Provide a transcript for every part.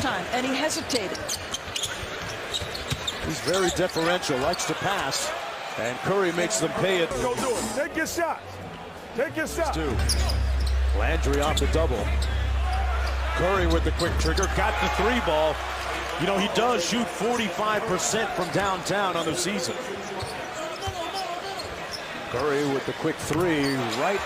time, and he hesitated. He's very deferential, likes to pass, and Curry makes them pay it. Go do it. Take your shot. Take your shot. Landry off the double. Curry with the quick trigger, got the three ball. You know, he does shoot 45% from downtown on the season. Curry with the quick three right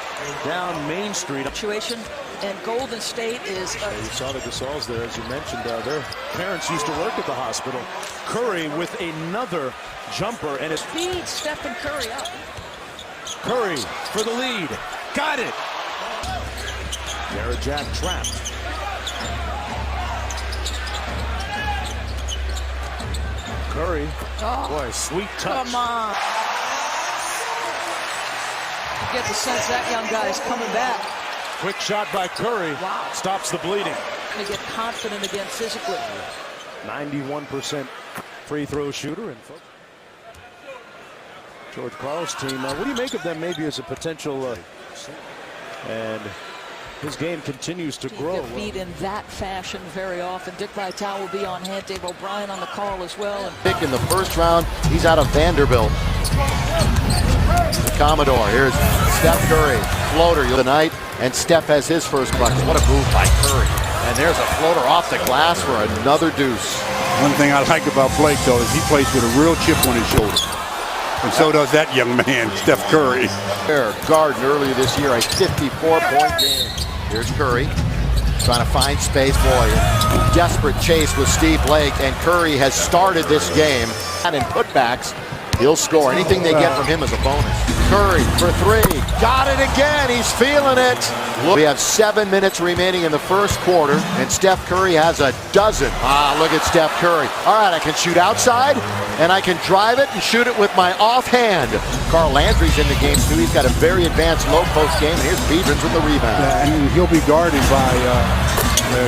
down Main Street. Situation, and Golden State is... You saw the Gasols there, as you mentioned. Their parents used to work at the hospital. Curry with another jumper, and it speeds Stephen Curry up. Curry for the lead. Got it. Jack trapped. Curry. Oh, boy, sweet touch. Come on. You get the sense that young guy is coming back. Quick shot by Curry. Wow. Stops the bleeding. Going to get confident again physically. 91% free throw shooter. And George Karl's team. What do you make of them maybe as a potential... and his game continues to grow. Get beat in that fashion very often. Dick Vitale will be on hand. Dave O'Brien on the call as well. And pick in the first round. He's out of Vanderbilt. The Commodore. Here's Steph Curry. Floater tonight. And Steph has his first bucket. What a move by Curry. And there's a floater off the glass for another deuce. One thing I like about Blake, though, is he plays with a real chip on his shoulder. And so does that young man, Steph Curry. Garden earlier this year, a 54-point game. Here's Curry trying to find space. Boy, desperate chase with Steve Blake, and Curry has started this game. And in putbacks, he'll score. Anything they get from him is a bonus. Curry for three. Got it again. He's feeling it. We have 7 minutes remaining in the first quarter, and Steph Curry has a dozen. Look at Steph Curry. All right, I can shoot outside, and I can drive it and shoot it with my offhand. Carl Landry's in the game, too. He's got a very advanced low-post game, and here's Biedrins with the rebound. And he'll be guarded by...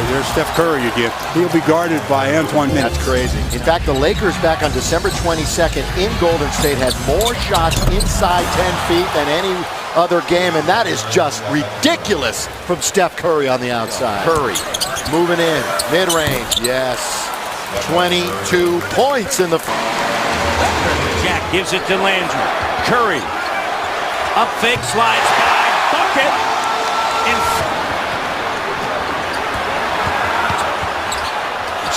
there's Steph Curry again. He'll be guarded by Antoine Minnis. That's crazy. In fact, the Lakers back on December 22nd in Golden State had more shots inside 10 feet than any other game, and that is just ridiculous from Steph Curry on the outside. Curry moving in, mid-range, yes. 22 points in the... Jack gives it to Landry. Curry. Up fake, slides by. Bucket.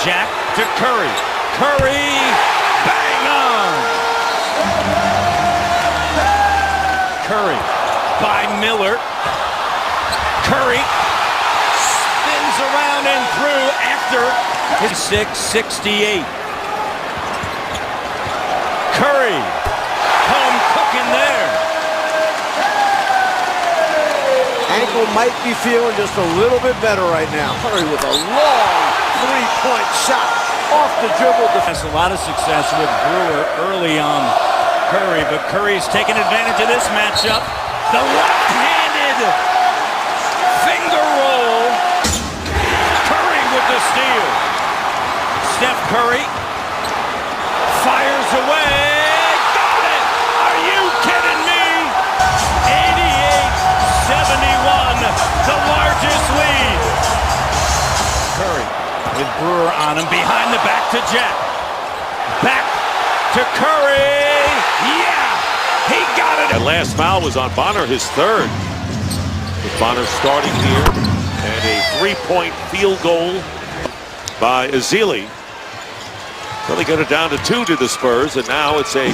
Jack to Curry. Curry, bang on! Curry by Miller. Curry spins around and through after his 6:68. Curry, home cooking there. Ankle might be feeling just a little bit better right now. Curry with a long three-point shot off the dribble. Has a lot of success with Brewer early on Curry, but Curry's taking advantage of this matchup. The left-handed finger roll. Curry with the steal. Steph Curry fires away. Got it! Are you kidding me? 88-71, the largest lead. Curry with Brewer on him, behind the back to Jack. Back to Curry. Yeah, he got it. That last foul was on Bonner, his third. With Bonner starting here, and a three-point field goal by Ezeli. So they got it down to 2 to the Spurs, and now it's a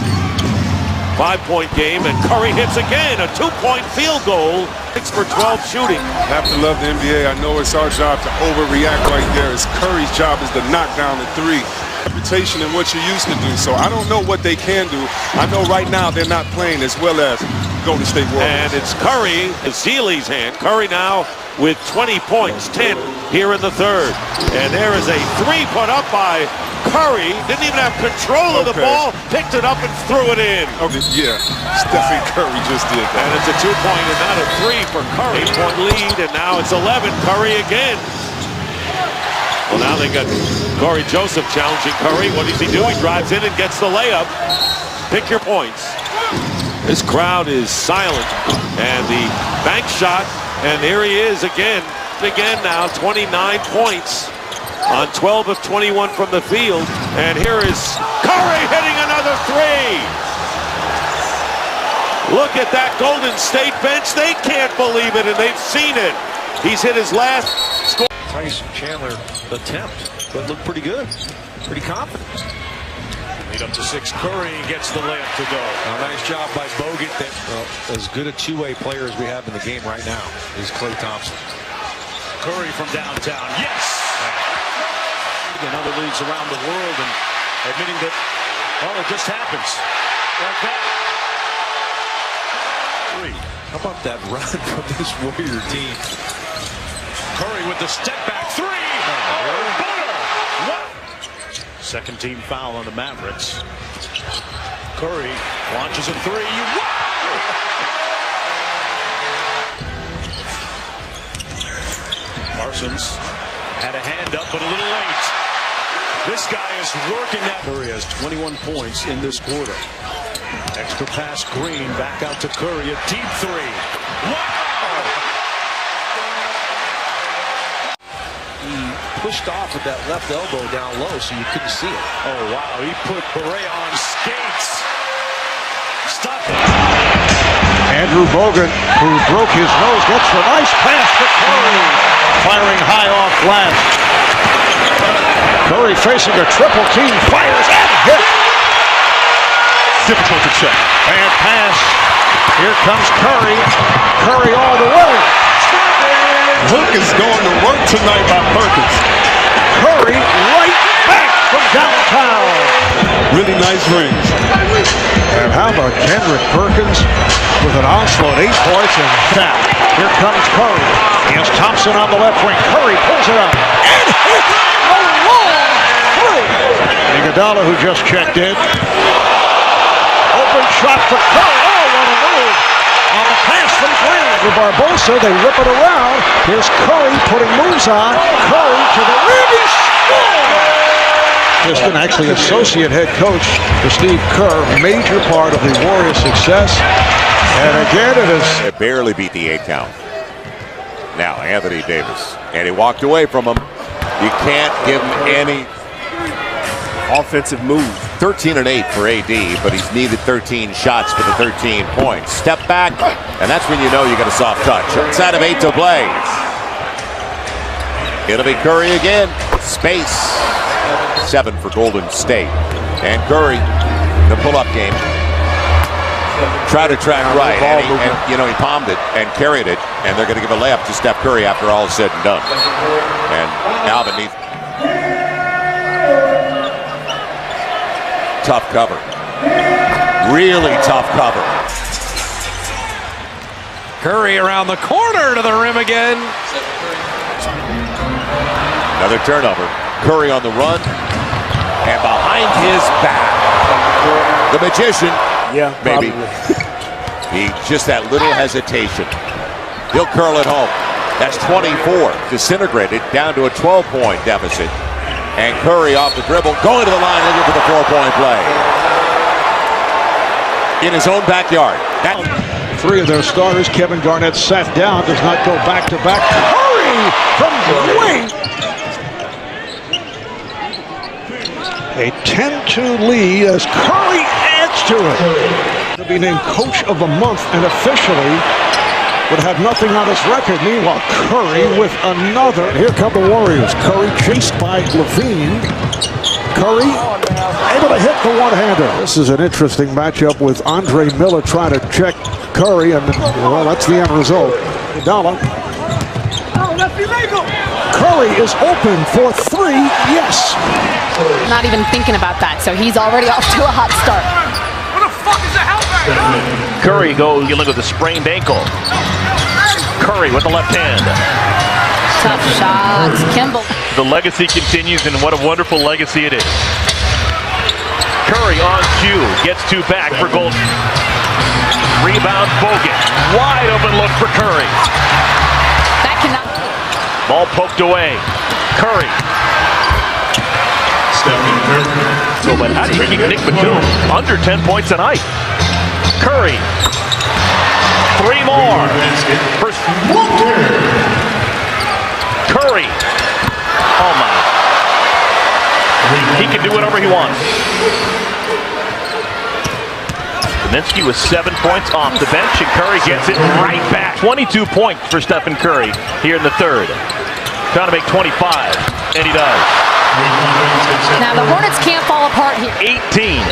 5-point game, and Curry hits again, a 2-point field goal. 6 for 12 shooting. Have to love the NBA. I know it's our job to overreact right there. It's Curry's job is to knock down the three. Reputation and what you used to do. So I don't know what they can do. I know right now they're not playing as well as Golden State Warriors. And it's Curry, Ezeli's hand. Curry now with 20 points, 10 here in the third. And there is a three put up by Curry. Didn't even have control of the ball. Picked it up and threw it in. Okay, yeah, Stephen Curry just did that. And it's a 2-point and not a 3 for Curry. 8-point lead, and now it's 11. Curry again. Well, now they got Corey Joseph challenging Curry. What does he do? He drives in and gets the layup. Pick your points. This crowd is silent. And the bank shot, and there he is again. Again now, 29 points. on 12 of 21 from the field. And here is Curry hitting another three. Look at that Golden State bench. They can't believe it, and they've seen it. He's hit his last score. Tyson Chandler attempt, but looked pretty good. Pretty confident. Lead up to 6. Curry gets the layup to go. Nice job by Bogut. As good a two-way player as we have in the game right now is Klay Thompson. Curry from downtown. Yes! In other leagues around the world, and admitting that, well, it just happens. Like that. How about that run from this Warrior team? Curry with the step back 3. Oh, butter! What? Second team foul on the Mavericks. Curry launches a 3. Wow! Parsons had a hand up, but a little late. This guy is working that. Curry has 21 points in this quarter. Extra pass, Green back out to Curry, a deep 3. Wow! He pushed off with that left elbow down low so you couldn't see it. Oh, wow. He put Barea on skates. Stop it. Andrew Bogut, who broke his nose, gets a nice pass to Curry. Firing high off glass. Curry facing a triple team, fires and hit. Difficult to check. Bad pass. Here comes Curry. Curry all the way. Hook is going to work tonight by Perkins. Curry right back from downtown. Really nice range. And how about Kendrick Perkins with an onslaught, 8 points and foul. Here comes Curry. Here's Thompson on the left wing. Curry pulls it up and hits a long 3. Iguodala, who just checked in. Open shot for Curry. Oh, what a move. On the pass from Green to Barbosa, they whip it around. Here's Curry putting moves on. Curry to the rim. He scores! Assistant, actually associate head coach to Steve Kerr, major part of the Warriors' success. And again, it is. They barely beat the 8 count. Now Anthony Davis, and he walked away from him. You can't give him any offensive move. 13 and 8 for AD, but he's needed 13 shots for the 13 points. Step back, and that's when you know you got a soft touch. Inside of 8 to play. It'll be Curry again. Space. 7 for Golden State. And Curry, the pull-up game. Try to track right, and you know, he palmed it and carried it, and they're going to give a layup to Steph Curry after all is said and done. And Alvin needs tough cover. Really tough cover. Curry around the corner to the rim again. Another turnover. Curry on the run, and behind his back, the magician. Yeah, maybe. He just that little hesitation. He'll curl it home. That's 24. Disintegrated down to a 12-point deficit. And Curry off the dribble, going to the line, looking for the 4-point play. In his own backyard. 3 of their starters, Kevin Garnett sat down, does not go back-to-back. Curry from the wing. A 10-2 lead as Curry adds to it. To be named Coach of the Month and officially would have nothing on his record. Meanwhile, Curry with another. Here come the Warriors. Curry chased by Levine. Curry able to hit the one-hander. This is an interesting matchup with Andre Miller trying to check Curry, and well, that's the end result. Iguodala. Curry is open for 3. Yes. Not even thinking about that, so he's already off to a hot start. What the fuck is the hell? Curry goes dealing with a sprained ankle. Curry with the left hand. Tough shots, Kimball. The legacy continues, and what a wonderful legacy it is. Curry on cue, gets 2 back for Golden. Rebound Bogut. Wide open look for Curry. That cannot. Ball poked away. Curry. So, but how do you keep Nick Batum under 10 points tonight? Curry. 3 more. Curry. Oh my. He can do whatever he wants. Kaminsky with 7 points off the bench, and Curry gets it right back. 22 points for Stephen Curry here in the third. Trying to make 25, and he does. Now the Hornets can't fall apart here. 18.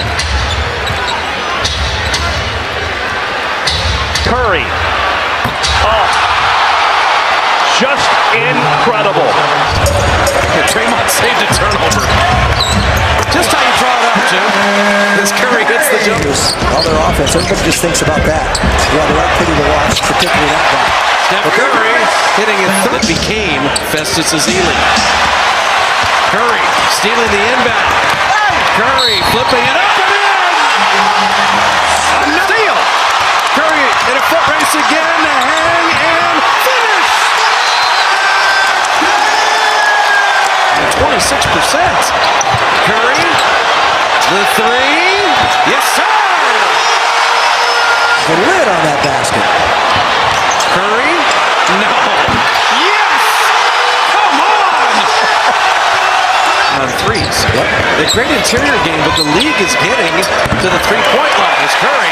Curry. Oh. Just incredible. Draymond saved a turnover. Just how you draw it up, Jim. As Curry hits the jumpers. All their offense, everybody just thinks about that. Yeah, they are pretty to watch, particularly that guy. Steph Curry hitting it that became Festus Ezeli. Curry stealing the inbound. Curry flipping it up and in. Steal. Curry in a foot race again to hang and finish. 26%. Curry, the three. Yes, sir. The lid on that basket. Curry, no. Yes. Come on. On threes. Yep. The great interior game, but the league is getting to the three-point line. It's Curry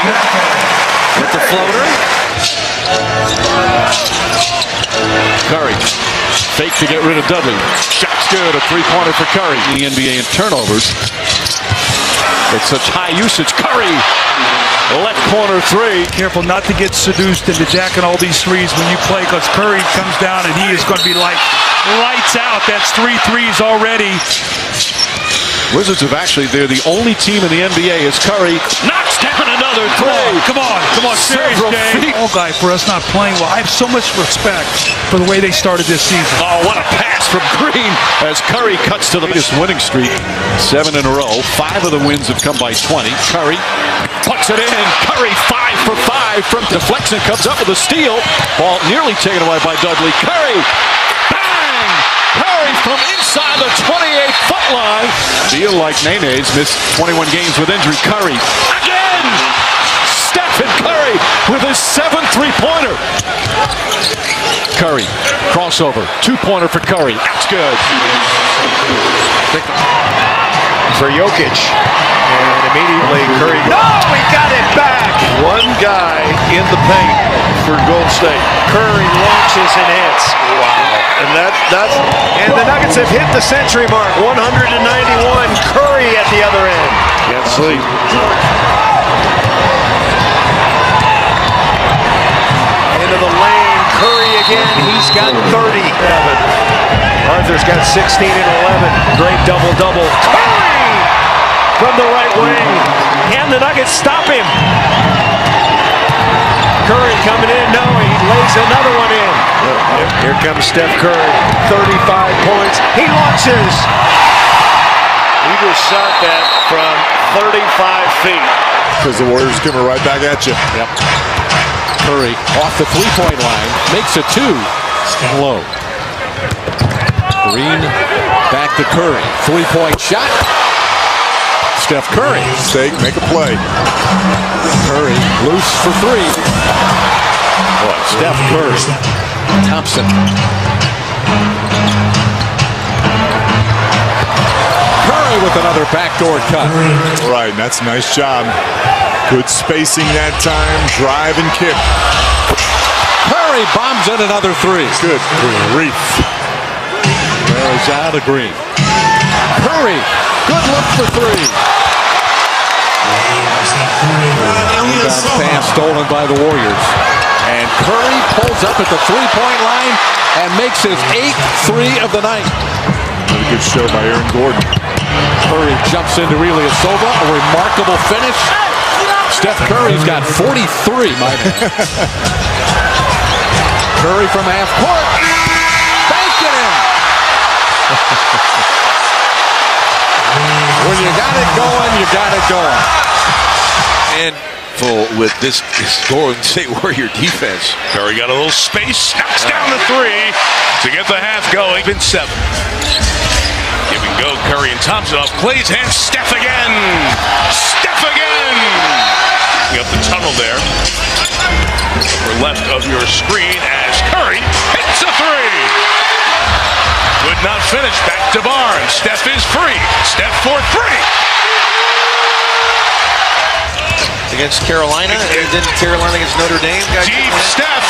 with the floater. Curry. Fake to get rid of Dudley. Shot's good. A three-pointer for Curry. The NBA in turnovers. It's such high usage. Curry. Left corner three. Careful not to get seduced into jacking all these threes when you play, because Curry comes down and he is going to be like lights out. That's 3 threes already. Wizards have they're the only team in the NBA as Curry knocks down another three. Come on, serious game. All guy for us not playing well. I have so much respect for the way they started this season. Oh, what a pass from Green as Curry cuts to the biggest winning streak. 7 in a row. 5 of the wins have come by 20. Curry puts it in. Curry 5 for 5 from deflection, comes up with a steal. Ball nearly taken away by Dudley. Curry. Bang! Curry from inside the 28-foot line. Feel like Nene's missed 21 games with injury. Curry again. Stephen Curry with his 7th three-pointer. Curry crossover, 2-pointer for Curry. That's good. For Jokic. And immediately Curry. No, he got it back. One guy in the paint for Golden State. Curry launches and hits. Wow. And the Nuggets have hit the century mark. 191. Curry at the other end. Can't sleep. Into the lane. Curry again. He's got 30. Arthur's got 16 and 11. Great double-double. Curry from the right wing. Can the Nuggets stop him? Curry coming in. No, he lays another one in. Here comes Steph Curry. 35 points. He launches. He just shot that from 35 feet. Because the Warriors coming right back at you. Yep. Curry off the three-point line. Makes it 2. Low. Green back to Curry. 3-point shot. Steph Curry. Mistake, make a play. Curry loose for 3. Boy, Steph Curry. Thompson. Curry with another backdoor cut. Right, that's a nice job. Good spacing that time. Drive and kick. Curry bombs in another 3. Good grief. There's out of Green. Curry, good look for 3. Pass stolen by the Warriors. And Curry pulls up at the 3-point line and makes his 8th 3 of the night. Another good show by Aaron Gordon. Curry jumps into Ilyasova, a remarkable finish. Steph Curry's got 43, my man. Curry from half court. Banked it in. When you got it going, you got it going. And with this Golden State Warrior defense. Curry got a little space, knocks down the 3 to get the half going. Been 7. Give and go, Curry and Thompson off Clay's hands. Steph again. Steph again. You up the tunnel there. Upper left of your screen as Curry hits a 3. Would not finish. Back to Barnes. Steph is free. Steph for three. Against Carolina, and then Carolina against Notre Dame. Deep Steph.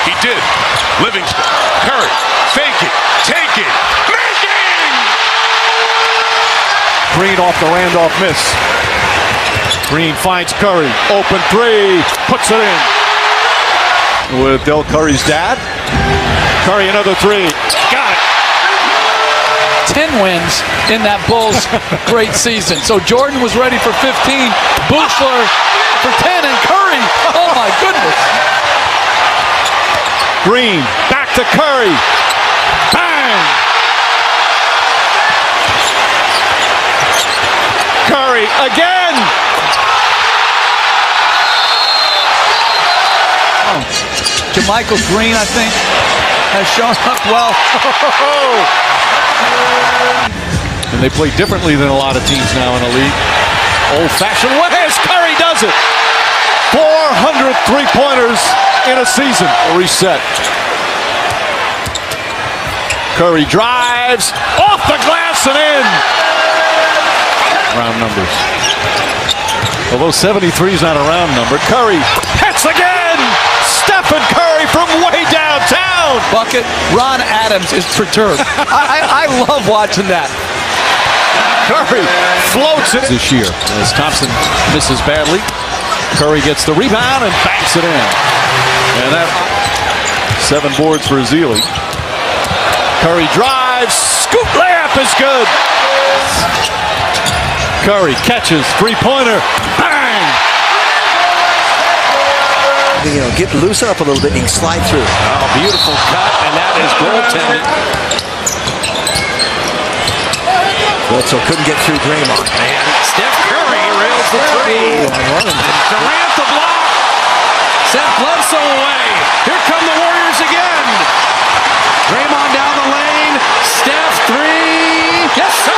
He did. Livingston, Curry, fake it, take it, making! Green off the Randolph miss. Green finds Curry. Open three. Puts it in. With Del Curry's dad. Curry another three. Got it. 10 wins in that Bulls great season. So Jordan was ready for 15. Buechler for 10. And Curry. Oh, my goodness. Green. Back to Curry. Bang! Curry again. JaMychal Green, I think, has shown up well. And they play differently than a lot of teams now in the league. Old-fashioned way as Curry does it. 400 three-pointers in a season. Reset. Curry drives off the glass and in. Round numbers. Although 73 is not a round number. Curry hits again. Stephen Curry from way downtown. Bucket. Ron Adams is perturbed. I love watching that. Curry floats it this year as Thompson misses badly. Curry gets the rebound and banks it in. And that 7 boards for Ezeli. Curry drives. Scoop layup is good. Curry catches three-pointer. Bang! Get loosen up a little bit and you can slide through. Oh, beautiful cut, and that is goaltending. So couldn't get through Draymond. And Steph Curry rails the three. Durant the block. Sent Bledsoe away. Here come the Warriors again. Draymond down the lane. Steph three. Yes, sir.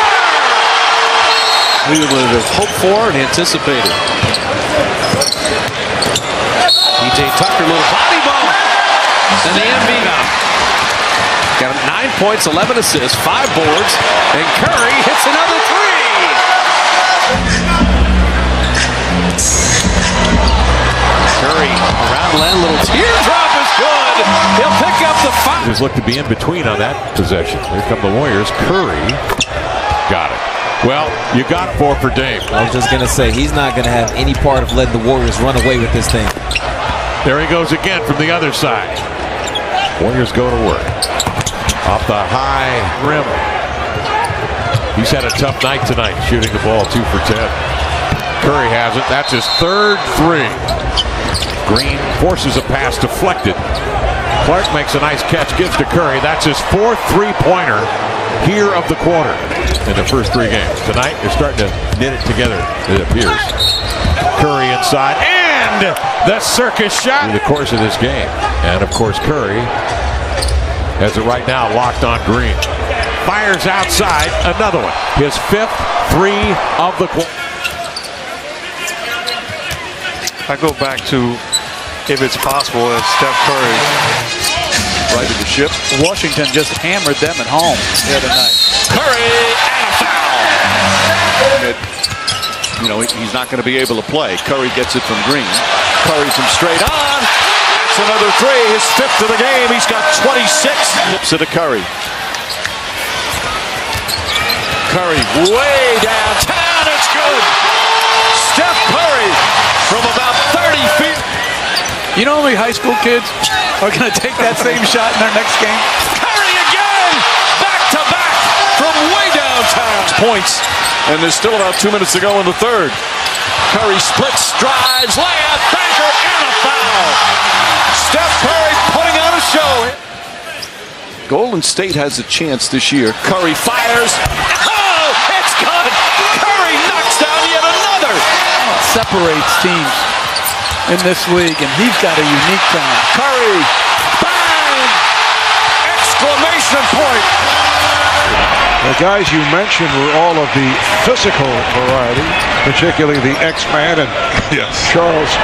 We would have hoped for and anticipated. PJ Tucker, little body bump. And the Embiid. Got 9 points, 11 assists, 5 boards, and Curry hits another three. Curry around Len, little teardrop is good. He'll pick up the 5. Just look to be in between on that possession. Here come the Warriors. Curry got it. Well, you got 4 for Dame. I was just going to say, he's not going to have any part of letting the Warriors run away with this thing. There he goes again from the other side. Warriors go to work. Off the high rim. He's had a tough night tonight shooting the ball 2 for 10. Curry has it. That's his 3rd three. Green forces a pass deflected. Clark makes a nice catch, gives to Curry. That's his 4th three-pointer here of the quarter in the first 3 games. Tonight, they're starting to knit it together, it appears. Curry inside, and the circus shot in the course of this game. And, of course, Curry has it right now locked on Green. Fires outside, another one. His 5th three of the quarter. I go back to, if it's possible, that Steph Curry Right to the ship. Washington just hammered them at home the other night. Curry and a foul. He's not going to be able to play. Curry gets it from Green. Curry's him straight on. That's another three. His 5th of the game. He's got 26. Nips it to Curry. Curry way downtown. It's good. Steph Curry from about 30 feet. You know how many high school kids are going to take that same shot in their next game? Curry again! Back to back from way downtown. Points. And there's still about 2 minutes to go in the 3rd. Curry splits, drives, layup, banker, and a foul. Steph Curry putting on a show. Golden State has a chance this year. Curry fires. Oh, it's good. Curry knocks down yet another. Separates teams in this league, and he's got a unique talent. Curry, bang! Exclamation point. The guys you mentioned were all of the physical variety, particularly the X-Man and Charles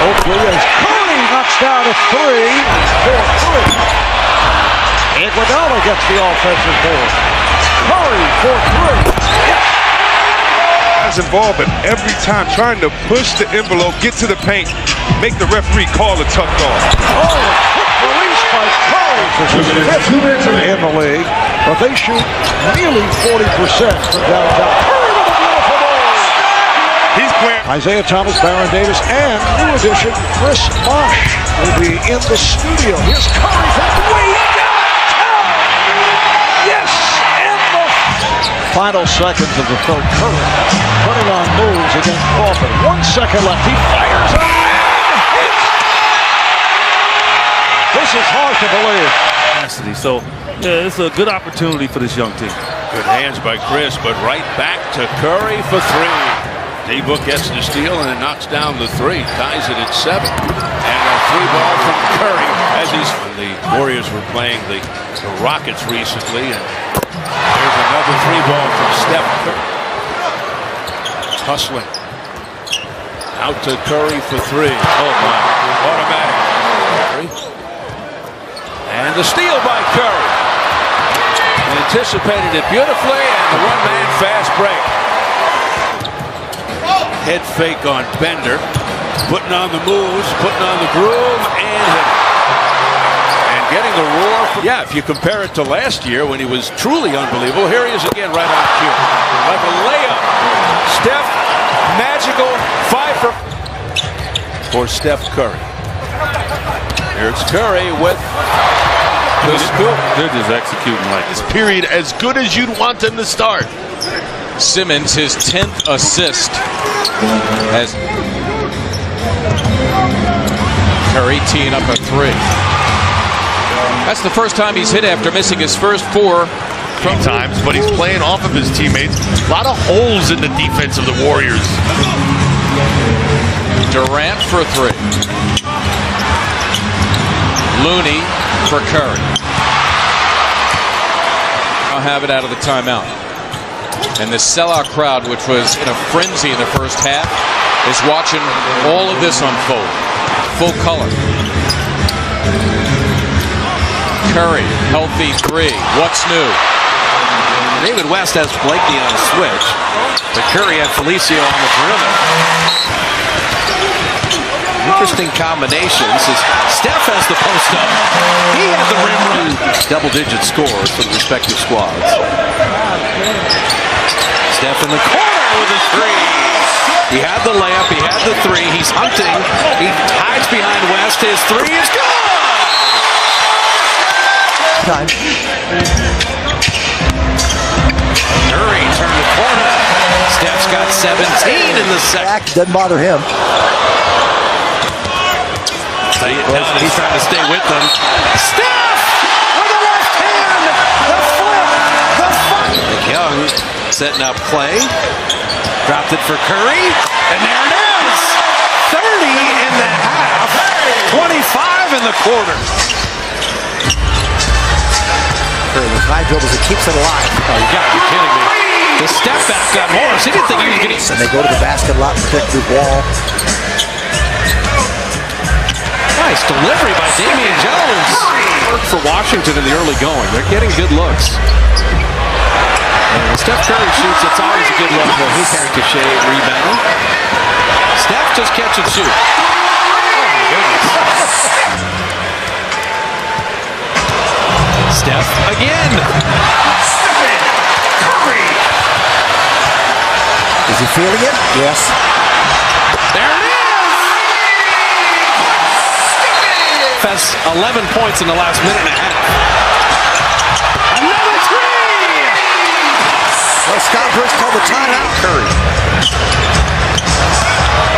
Oakley as Curry knocks down a 3 for 3. Iguodala gets the offensive board. Curry for three. As involved, but every time trying to push the envelope, get to the paint, make the referee call a tough call. Oh, quick release by Curry. This is fifth in the league, but they shoot nearly 40% from downtown. Curry with a beautiful ball. He's playing. Isaiah Thomas, Baron Davis, and new addition Chris Bosh will be in the studio. Here's Curry for three. Yes, in the final seconds of the third. Curry putting on moves against Crawford. 1 second left. He fires up and hits. This is hard to believe. So, yeah, it's a good opportunity for this young team. Good hands by Chris, but right back to Curry for three. D-Book gets the steal and it knocks down the three, ties it at 7. And a three ball from Curry as when the Warriors were playing the Rockets recently. And there's another three ball from Steph Curry. Hustling. Out to Curry for three. Oh my. Automatic. And the steal by Curry. Anticipated it beautifully, and the one-man fast break. Head fake on Bender. Putting on the moves, putting on the groove, and hitting. And getting the roar. Yeah, if you compare it to last year when he was truly unbelievable, here he is again right on cue. Like a layup. Steph, magical, 5 for Steph Curry. Here's Curry with the scoop. They're just executing like this period as good as you'd want them to start. Simmons, his 10th assist, as Curry teeing up a three. That's the first time he's hit after missing his first 4 from times, but he's playing off of his teammates. A lot of holes in the defense of the Warriors. Durant for 3. Looney for Curry. I'll have it out of the timeout. And the sellout crowd, which was in a frenzy in the first half, is watching all of this unfold. Full color. Curry, healthy 3. What's new? David West has Blakey on a switch, but Curry had Felicio on the perimeter. Interesting combinations as Steph has the post up. He had the rim run. Double-digit scores for the respective squads. Steph in the corner with a 3. He had the layup. He had the 3. He's hunting. He hides behind West. His 3 is good. Time. Curry turned the corner. Steph's got 17 in the second. Doesn't bother him. He's trying to stay with them. Steph with the left hand. The flip. The fight. Young setting up play. Dropped it for Curry. And there it is. 30 in the half. 25 in the quarter. Curry with high dribbles. It keeps it alive. Oh, you got to be kidding me. The step back on Morris. He didn't think he was getting. And they go to the basket a lot, protect the wall. Nice delivery by Damian Jones. For Washington in the early going. They're getting good looks. And when Steph Curry shoots, it's always a good look. He's Ricochet rebound. Steph just catch and shoot. Oh my goodness. Steph again. Is he feeling it? Yes. There it is. Has 11 points in the last minute and a half. Another 3! Well, Scott Brooks called the timeout. Curry.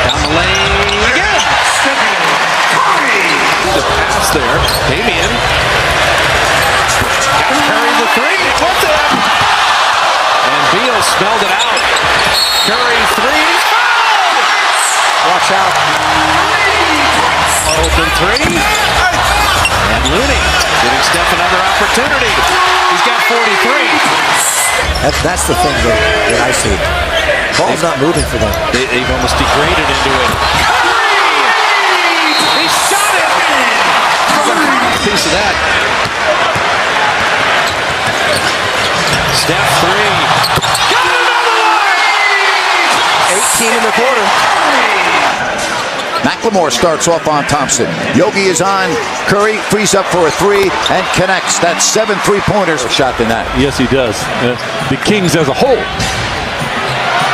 Down the lane again. The pass there. Damian. Got Curry the 3. What's it? And Beal smelled it out. Curry 3. Watch out. Open 3. And Looney giving Steph another opportunity. He's got 43. That's the thing that I see. Ball's not moving for them. They've almost degraded into it. He shot it! Piece of that. Steph three. Got another one! 18 in the quarter. McLemore starts off on Thompson. Yogi is on. Curry frees up for a three and connects. That's 7 3-pointers. Shot than that. Yes, he does. The Kings as a whole.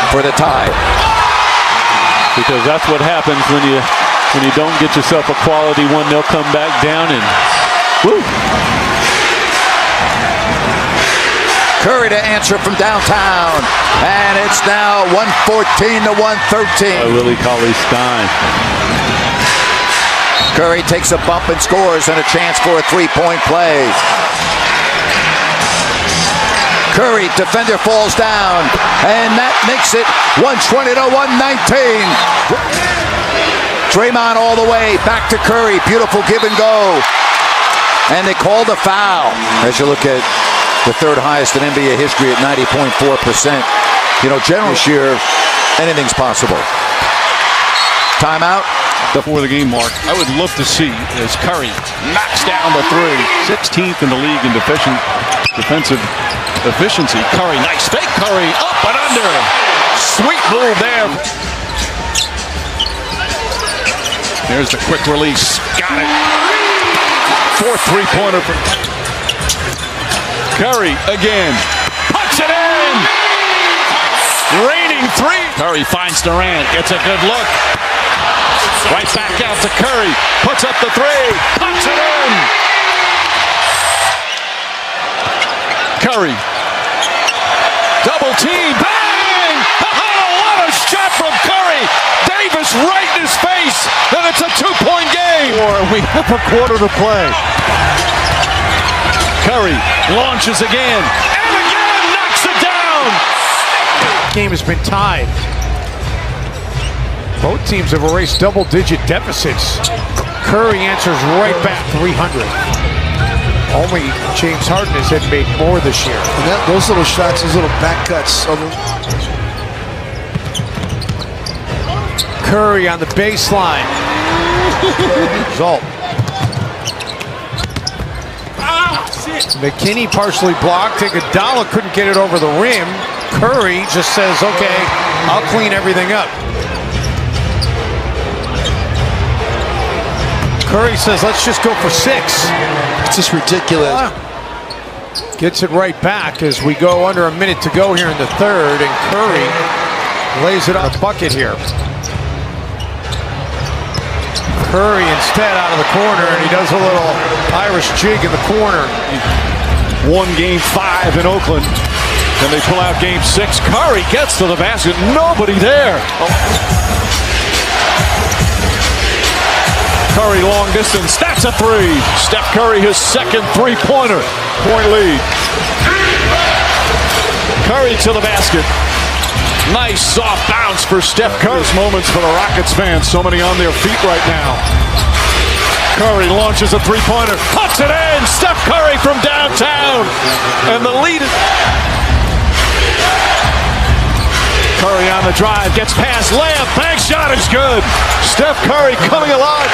For the tie. Because that's what happens when you don't get yourself a quality one. They'll come back down and woo. Curry to answer from downtown. And it's now 114 to 113. Willie Cauley-Stein. Curry takes a bump and scores and a chance for a three-point play. Curry, defender falls down, and that makes it 120 to 119. Draymond all the way, back to Curry, beautiful give and go. And they called a foul. As you look at the third highest in NBA history at 90.4%. You know, generally this year, anything's possible. Timeout. Before the game mark, I would love to see as Curry knocks down the three. 16th in the league in defensive efficiency. Curry, nice fake. Curry up and under. Sweet move there. There's the quick release. Got it. Fourth three-pointer for Curry again. Puts it in. Raining three. Curry finds Durant. Gets a good look. Right back out to Curry. Puts up the three. Puts it in. Curry. Double team. Bang! Oh, what a shot from Curry. Davis right in his face. And it's a two-point game. We have a quarter to play. Curry launches again. And again knocks it down. Game has been tied. Both teams have erased double-digit deficits. Curry answers right back 300. Only James Harden has had made more this year. And those little shots, those little back cuts. Curry on the baseline. Result. McKinney partially blocked. Iguodala couldn't get it over the rim. Curry just says, okay, I'll clean everything up. Curry says, let's just go for 6. It's just ridiculous. Gets it right back as we go under a minute to go here in the third, and Curry lays it on a bucket here. Curry instead out of the corner, and he does a little Irish jig in the corner. Won game 5 in Oakland. Then they pull out game 6. Curry gets to the basket. Nobody there. Curry long distance. That's a three. Steph Curry, his second three-pointer. Point lead. Curry to the basket. Nice soft bounce for Steph Curry. Moments for the Rockets fans. So many on their feet right now. Curry launches a three-pointer. Puts it in. Steph Curry from downtown. And the lead. Curry on the drive, gets past layup, bank shot is good. Steph Curry coming alive.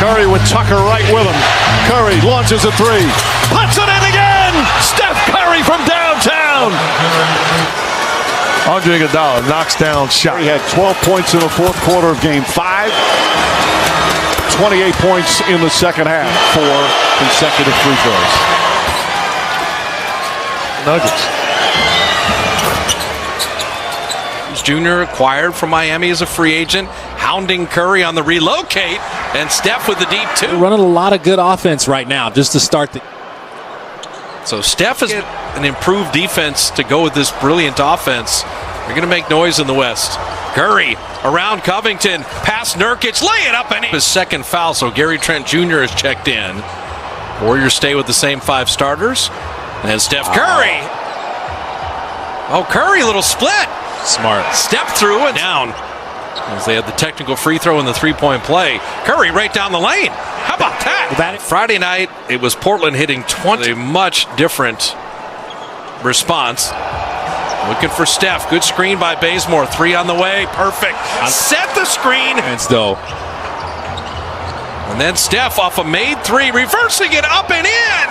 Curry with Tucker right with him. Curry launches a three, puts it in again. Steph Curry from downtown. Andre Iguodala knocks down shot. He had 12 points in the fourth quarter of game 5. 28 points in the second half. 4 consecutive free throws. Nuggets. Jr. acquired from Miami as a free agent, hounding Curry on the relocate, and Steph with the deep two. They're running a lot of good offense right now just to start the. So Steph is an improved defense to go with this brilliant offense. They're going to make noise in the West. Curry around Covington, past Nurkic, lay it up and his second foul. So Gary Trent Jr. has checked in. Warriors stay with the same 5 starters, and then Steph Curry. Oh, Curry, little split. Smart. Step through and down. As they had the technical free throw and the three-point play. Curry right down the lane. How about that? Friday night, it was Portland hitting 20. A much different response. Looking for Steph. Good screen by Bazemore. 3 on the way. Perfect. Set the screen. And then Steph off a made 3. Reversing it up and in.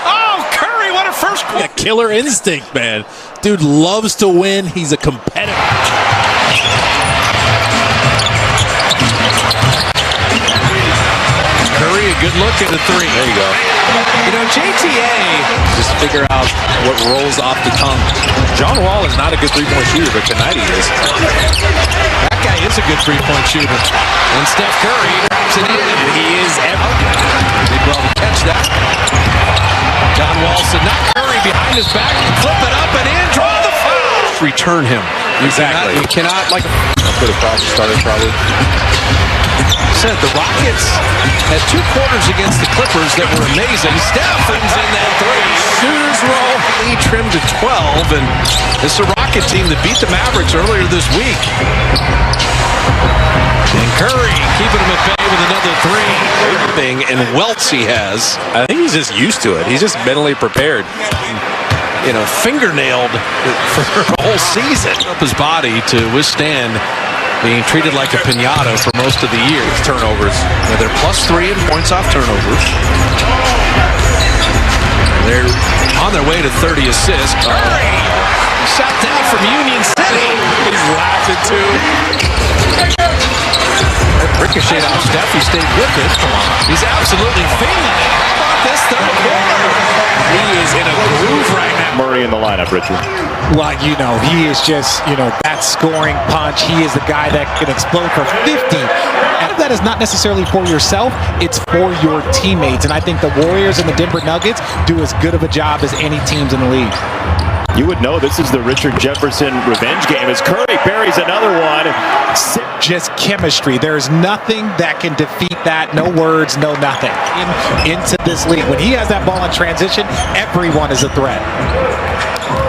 Oh, Curry, what a first quarter. killer instinct, man. Dude loves to win. He's a competitor. Curry, a good look at the three. There you go. You know, JTA, just figure out what rolls off the tongue. John Wall is not a good three-point shooter, but tonight he is. That guy is a good three-point shooter. And Steph Curry drops it in, and he is did well to catch that. John Wall said, not Curry behind his back, flip it up and in, draw the foul. Return him. Exactly. You cannot like Could have probably started said the Rockets had 2 quarters against the Clippers that were amazing. Steph brings in that three. Shooters roll. He trimmed to 12, and it's the Rocket team that beat the Mavericks earlier this week. And Curry keeping him at bay with another three. Everything and welts he has. I think he's just used to it. He's just mentally prepared. You know, fingernailed for the whole season. Up his body to withstand being treated like a piñata for most of the year. Turnovers. Now they're +3 in points off turnovers. They're on their way to 30 assists. Curry! Shot down from Union City. He's laughing too. That ricocheted off Steph. He stayed with it. Come on. He's absolutely feeling it. How about this third quarter? He is in a groove right now. Murray in the lineup, Richard. Well, you know, he is just, you know, that scoring punch. He is the guy that can explode for 50. And that is not necessarily for yourself. It's for your teammates. And I think the Warriors and the Denver Nuggets do as good of a job as any teams in the league. You would know this is the Richard Jefferson revenge game as Curry buries another one. Just chemistry. There's nothing that can defeat that. No words, no nothing. Into this league. When he has that ball in transition, everyone is a threat.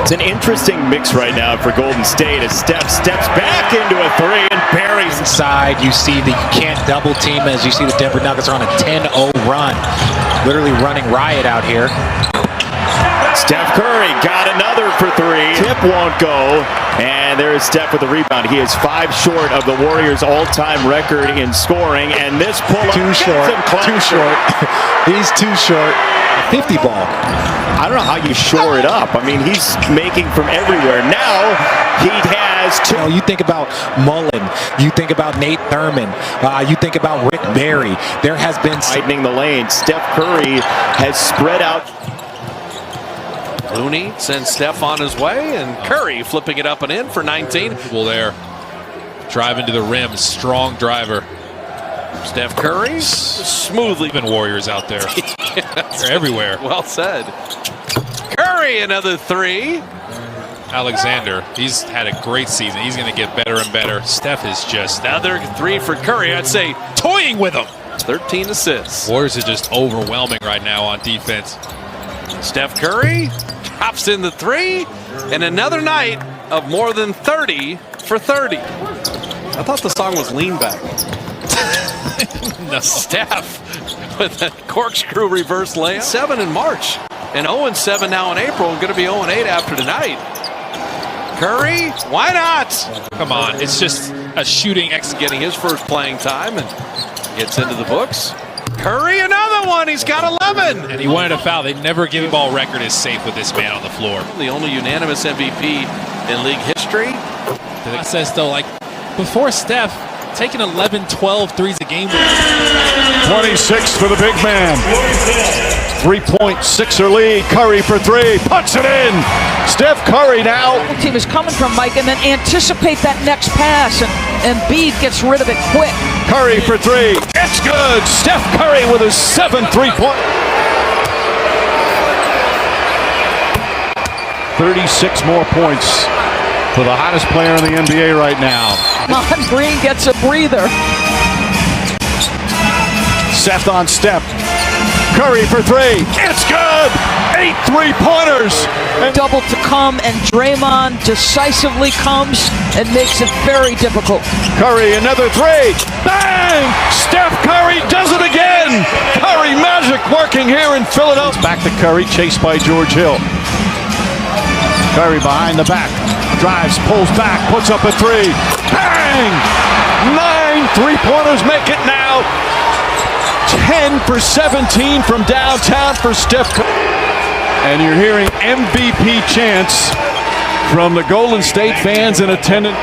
It's an interesting mix right now for Golden State as Steph steps back into a three and buries. Inside, you see that you can't double team as you see the Denver Nuggets are on a 10-0 run. Literally running riot out here. Steph Curry got another for three. Tip won't go. And there's Steph with the rebound. He is 5 short of the Warriors' all-time record in scoring. And this pull-up too short. He's too short. 50 ball. I don't know how you shore it up. I mean, he's making from everywhere. Now he has two. You know, you think about Mullen. You think about Nate Thurman. You think about Rick Barry. There has been widening the lane. Steph Curry has spread out. Looney sends Steph on his way, and Curry flipping it up and in for 19. Well, there. Driving to the rim. Strong driver. Steph Curry smoothly. Even Warriors out there. They're everywhere. Well said. Curry, another three. Alexander, he's had a great season. He's going to get better and better. Steph is just another three for Curry. I'd say toying with him. 13 assists. Warriors are just overwhelming right now on defense. Steph Curry pops in the three, and another night of more than 30 for 30. I thought the song was Lean Back. No. Steph with a corkscrew reverse layup. 7 in March, and 0-7 now in April, and going to be 0-8 after tonight. Curry, why not? Come on, it's just a shooting getting his first playing time and gets into the books. Curry, another one. He's got 11. And he wanted a foul. They never give a ball record is safe with this man on the floor. The only unanimous MVP in league history. The process, though, like before Steph, taking 11, 12 threes a game. 26 for the big man. 3.6er lead. Curry for three. Puts it in. Steph Curry now. The team is coming from Mike and then anticipate that next pass. And Embiid gets rid of it quick. Curry for three. It's good. Steph Curry with his 7th three-point. 36 more points for the hottest player in the NBA right now. Mon Green gets a breather. Seth on step. Curry for three. It's good. 8 3-pointers. And double to come, and Draymond decisively comes and makes it very difficult. Curry, another three. Bang! Steph Curry does it again. Curry magic working here in Philadelphia. Back to Curry, chased by George Hill. Curry behind the back. Drives, pulls back, puts up a three. Bang! 9 3-pointers make it now. 10 for 17 from downtown for Steph Curry. And you're hearing MVP chants from the Golden State fans in attendance.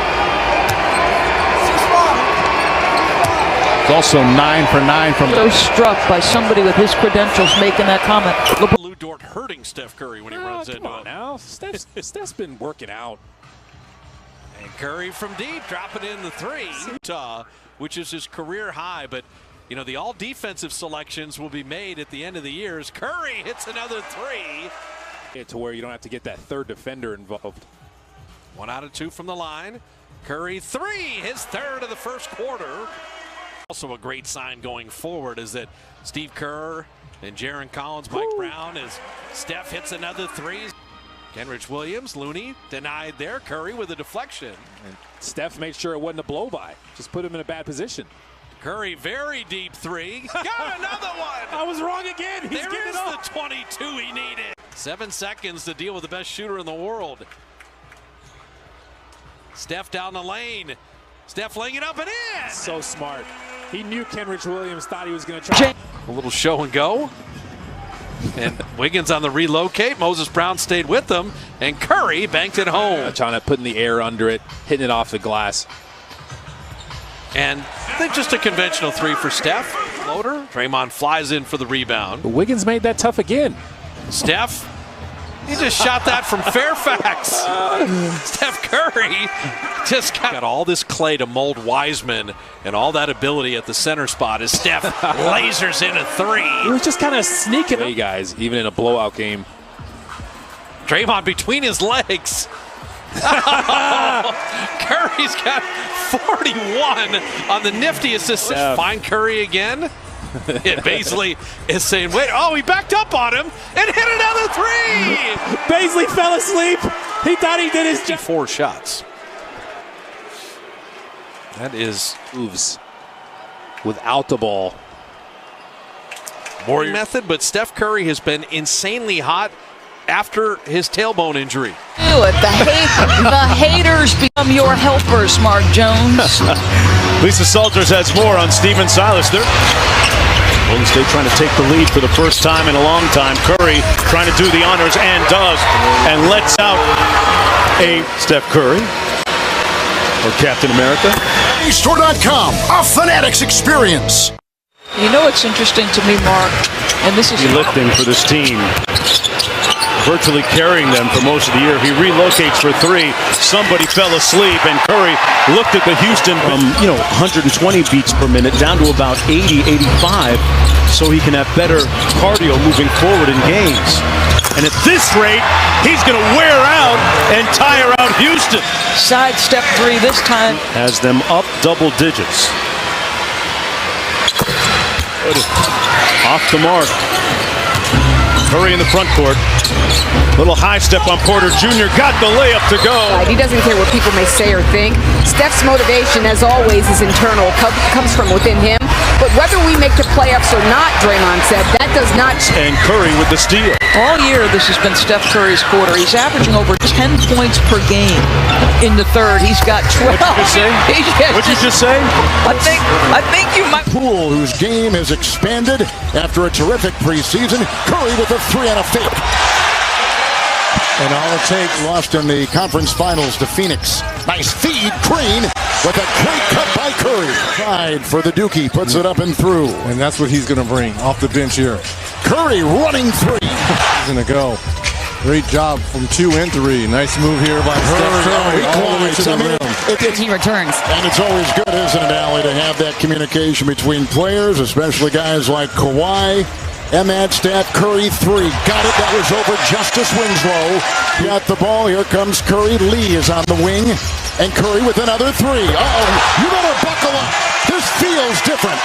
It's also 9 for 9 from. So struck by somebody with his credentials making that comment. Lou Dort hurting Steph Curry when he runs into him. Now, Steph's been working out. And Curry from deep, dropping in the three. Utah, which is his career high, but you know, the all defensive selections will be made at the end of the year as Curry hits another three. To where you don't have to get that third defender involved. 1 out of 2 from the line. Curry three, his third of the first quarter. Also a great sign going forward is that Steve Kerr and Jaren Collins, Mike Brown, as Steph hits another three. Kenrich Williams, Looney denied there. Curry with a deflection. And Steph made sure it wasn't a blow-by. Just put him in a bad position. Curry, very deep three. Got another one. I was wrong again. He's there is the 22 he needed. 7 seconds to deal with the best shooter in the world. Steph down the lane. Steph laying it up and in. So smart. He knew Kenrich Williams thought he was going to try. A little show and go. And Wiggins on the relocate. Moses Brown stayed with them. And Curry banked it home. Trying to put in the air under it, hitting it off the glass. And I think just a conventional three for Steph. Floater. Draymond flies in for the rebound. But Wiggins made that tough again. Steph, he just shot that from Fairfax. Steph Curry just got all this clay to mold Wiseman and all that ability at the center spot as Steph lasers in a three. He was just kind of sneaking. Hey guys, even in a blowout game. Draymond between his legs. Curry's got 41 on the nifty assist. Find Curry again. It basically is saying, wait, oh, he backed up on him and hit another three. Baisley fell asleep. He thought he did his job. 4 shots. That is moves without the ball. Warrior method, but Steph Curry has been insanely hot after his tailbone injury. Do it. The haters become your helpers, Mark Jones. Lisa Salters has more on Stephen Silas. Golden State trying to take the lead for the first time in a long time. Curry trying to do the honors and does, and lets out a Steph Curry, or Captain America. Store.com, a Fanatics experience. You know what's interesting to me, Mark, and this is lifting for this team. Virtually carrying them for most of the year. He relocates for three. Somebody fell asleep, and Curry looked at the Houston from 120 beats per minute down to about 80, 85, so he can have better cardio moving forward in games. And at this rate, he's going to wear out and tire out Houston. Sidestep three this time. Has them up double digits. Off the mark. Curry in the front court. Little high step on Porter Jr. Got the layup to go. He doesn't care what people may say or think. Steph's motivation, as always, is internal. Comes from within him. But whether we make the playoffs or not, Draymond said, that does not. And Curry with the steal. All year, this has been Steph Curry's quarter. He's averaging over 10 points per game. In the third, he's got 12. What'd you just say? What'd you just say? I think you might. Poole, whose game has expanded after a terrific preseason. Curry with a three and a fake. And all it takes, lost in the conference finals to Phoenix. Nice feed, Green with a great cut by Curry. Tried for the Dookie, puts it up and through. And that's what he's going to bring off the bench here. Curry running three. He's going to go. Great job from 2 and 3. Nice move here by Curry. He returns. And it's always good, isn't it, Allie, to have that communication between players, especially guys like Kawhi. Emad Steph Curry three. Got it. That was over Justice Winslow. Got the ball. Here comes Curry. Lee is on the wing. And Curry with another three. Uh-oh. You better buckle up. This feels different.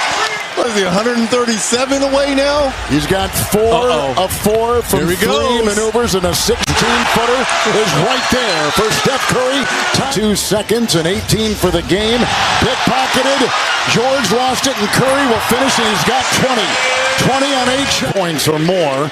What is he, 137 away now? He's got 4 of 4 from 3 maneuvers, and a 16-footer is right there for Steph Curry. 2 seconds and 18 for the game. Pickpocketed. George lost it, and Curry will finish, and he's got 20 on 8 points or more.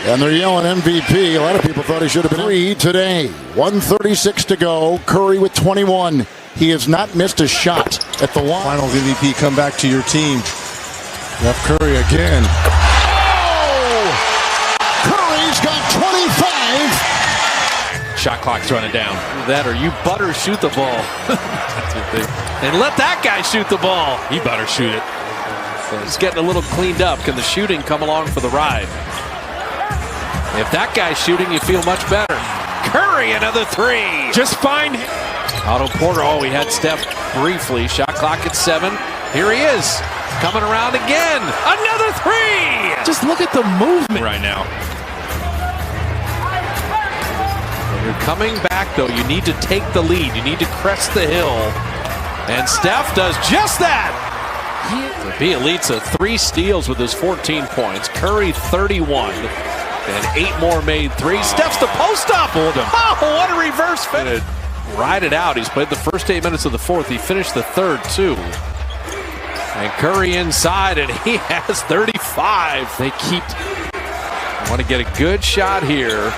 And they're yelling MVP. A lot of people thought he should have been 3 today. 1:36 to go. Curry with 21. He has not missed a shot at the line. Finals MVP, come back to your team. Steph Curry again. Oh! Curry's got Shot clock's running down. That or you butter shoot the ball. And let that guy shoot the ball. He better shoot it. He's getting a little cleaned up. Can the shooting come along for the ride? If that guy's shooting, you feel much better. Curry, another three. Just find Otto Porter. Oh, he had Steph briefly. Shot clock at 7. Here he is. Coming around again. Another three. Just look at the movement right now. When you're coming back, though, you need to take the lead. You need to crest the hill. And Steph does just that. Bjelica 3 steals with his 14 points. Curry 31. And 8 more made threes. Steph's the post up. Oh, what a reverse finish. Ride it out. He's played the first 8 minutes of the fourth. He finished the third, too. And Curry inside, and he has 35. They want to get a good shot here.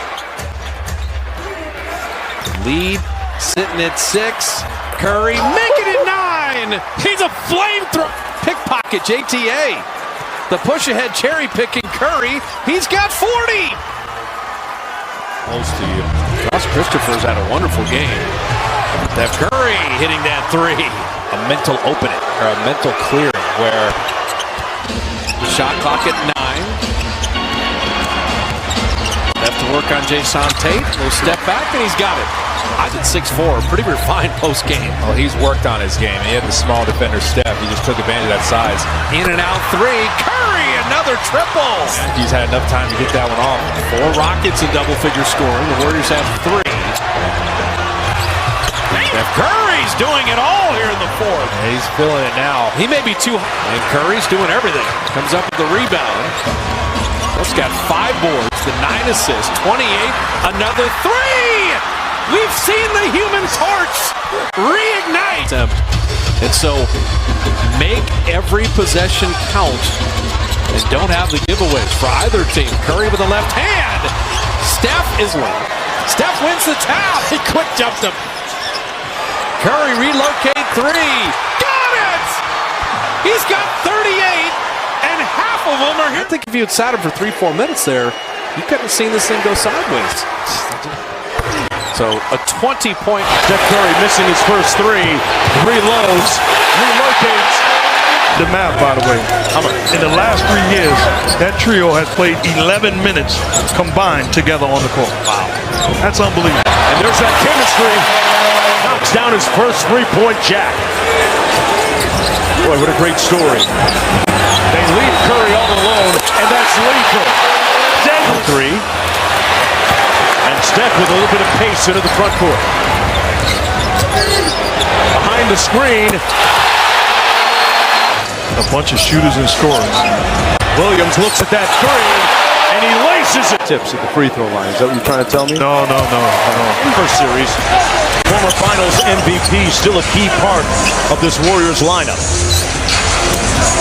Lead sitting at 6. Curry making it 9. He's a flamethrower. Pickpocket JTA. The push ahead cherry picking Curry. He's got 40. Close to you. Josh Christopher's had a wonderful game. Steph Curry hitting that 3. A mental opening or a mental clearing where the shot clock at 9. Have to work on Jason Tate. We'll step back and he's got it. Eyes at 6'4", pretty refined post game. Well, he's worked on his game. He had the small defender step. He just took advantage of that size. In and out 3. Curry, another triple. He's had enough time to get that one off. 4 Rockets in double-figure scoring. The Warriors have 3. Steph Curry's doing it all here in the fourth. Yeah, he's feeling it now. He may be too high. And Curry's doing everything. Comes up with the rebound. He's got 5 boards, the 9 assists, 28. Another 3. We've seen the human torch reignite. And so make every possession count and don't have the giveaways for either team. Curry with the left hand. Steph Steph wins the tap. He quick jumped him. Curry relocate 3. Got it! He's got 38 and half of them are here. I think if you had sat him for 3-4 minutes there, you couldn't have seen this thing go sideways. So a 20-point. Steph Curry missing his first 3. Reloads. Relocates. The math, by the way. In the last 3 years, that trio has played 11 minutes combined together on the court. Wow. That's unbelievable. And there's that chemistry. Knocks down his first 3-point jack. Boy, what a great story. They leave Curry all alone, and that's lethal. 3. And Steph with a little bit of pace into the front court. Behind the screen. A bunch of shooters and scorers. Williams looks at that 3, and he laces it. Tips at the free throw line. Is that what you're trying to tell me? No. First series. Former Finals MVP, still a key part of this Warriors lineup.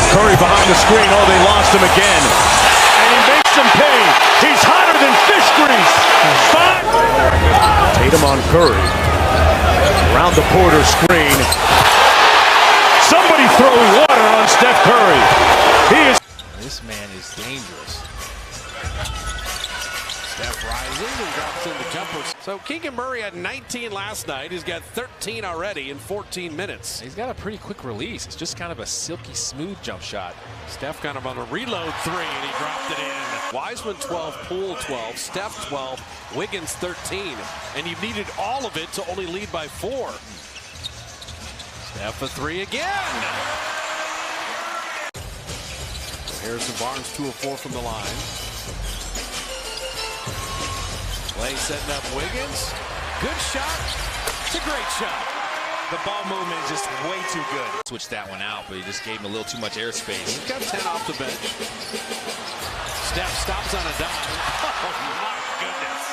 Curry behind the screen. Oh, they lost him again. And he makes them pay. He's hotter than fish grease. 5. Tatum on Curry. Around the Porter screen. Somebody throw water on Steph Curry. This man is dangerous. Steph rising and drops in the jumper. So Keegan Murray had 19 last night. He's got 13 already in 14 minutes. He's got a pretty quick release. It's just kind of a silky smooth jump shot. Steph kind of on a reload 3 and he dropped it in. Wiseman 12, Poole 12, Steph 12, Wiggins 13. And you needed all of it to only lead by 4. Steph a 3 again. Harrison Barnes 2 of 4 from the line. Clay setting up Wiggins. Good shot. It's a great shot. The ball movement is just way too good. Switched that one out, but he just gave him a little too much airspace. He's got 10 off the bench. Steph stops on a dime. Oh, my goodness.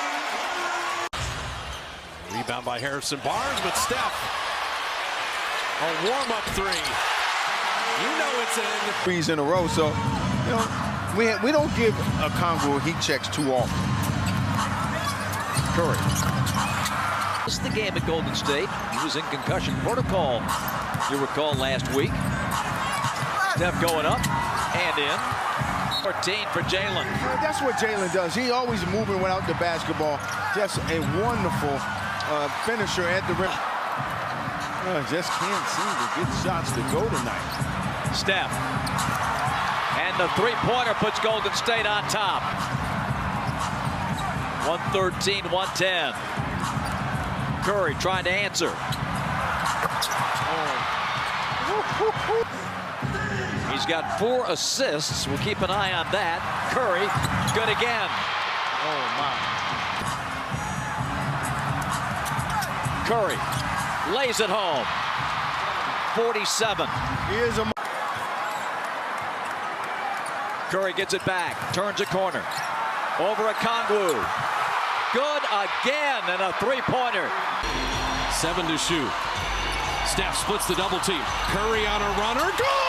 Rebound by Harrison Barnes, but Steph. A warm-up 3. You know it's in. Threes in a row, so, you know, we don't give a Congo heat checks too often. Curry. Missed the game at Golden State. He was in concussion protocol, you recall, last week. Steph going up and in. 14 for Jalen. That's what Jalen does. He always moving without the basketball. Just a wonderful finisher at the rim. Just can't seem to get shots to go tonight. Steph. And the three-pointer puts Golden State on top. 113-110. Curry trying to answer. He's got 4 assists. We'll keep an eye on that. Curry, good again. Oh, my. Curry lays it home. 47. Here's a... Curry gets it back. Turns a corner. Over a Kongwu. Good again, and a three-pointer. 7 to shoot. Steph splits the double team. Curry on a runner. Good!